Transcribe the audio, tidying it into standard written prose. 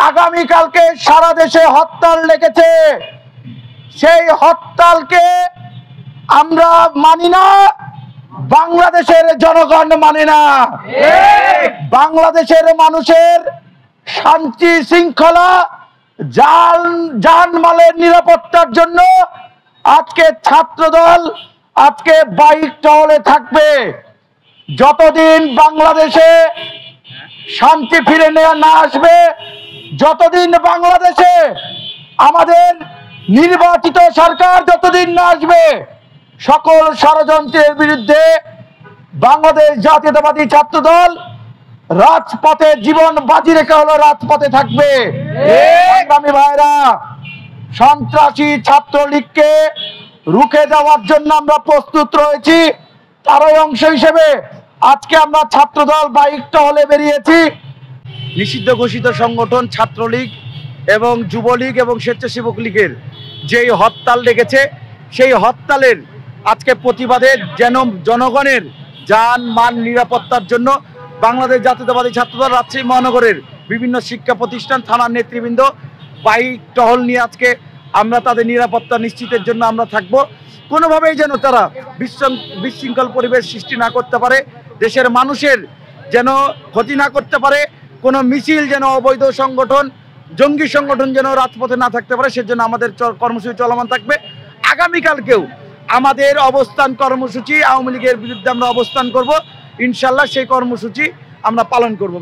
আগামীকালকে সারা দেশে হরতাল ডেকেছে, সেই হরতালকে আমরা মানি না, বাংলাদেশের জনগণ মানে না। বাংলাদেশের মানুষের শান্তি শৃঙ্খলা জানমালের নিরাপত্তার জন্য আজকে ছাত্রদল আজকে বাইক টহলে থাকবে। যতদিন বাংলাদেশে শান্তি ফিরে না আসবে, যতদিন বাংলাদেশে আমাদের নির্বাচিত সরকার যতদিন না আসবে, সকল ষড়যন্ত্রের বিরুদ্ধে বাংলাদেশ জাতীয়তাবাদী ছাত্রদল রাজপথে জীবন বাজি রেখে হলো রাজপথে থাকবে। সংগ্রামী ভাইরা, সন্ত্রাসী ছাত্রলীগকে রুখে দেওয়ার জন্য আমরা প্রস্তুত রয়েছি। তারই অংশ হিসেবে আজকে আমরা ছাত্রদল বাইক টহলে বেরিয়েছি। নিষিদ্ধ ঘোষিত সংগঠন ছাত্রলীগ এবং যুবলীগ এবং স্বেচ্ছাসেবক লীগের যেই হরতাল ডেকেছে, সেই হরতালের আজকে প্রতিবাদে যেন জনগণের যান মান নিরাপত্তার জন্য বাংলাদেশ জাতীয়তাবাদী ছাত্রদল রাজশাহী মহানগরের বিভিন্ন শিক্ষা প্রতিষ্ঠান থানার নেতৃবৃন্দ বাইক টহল নিয়ে আজকে আমরা তাদের নিরাপত্তা নিশ্চিতের জন্য আমরা থাকব। কোনোভাবেই যেন তারা বিশৃঙ্খল পরিবেশ সৃষ্টি না করতে পারে, দেশের মানুষের যেন ক্ষতি না করতে পারে, কোনো মিছিল যেন অবৈধ সংগঠন জঙ্গি সংগঠন যেন রাজপথে না থাকতে পারে, সেজন্য আমাদের কর্মসূচি চলমান থাকবে। আগামীকালকেও আমাদের অবস্থান কর্মসূচি আওয়ামী লীগের বিরুদ্ধে আমরা অবস্থান করব, ইনশাল্লাহ সেই কর্মসূচি আমরা পালন করব।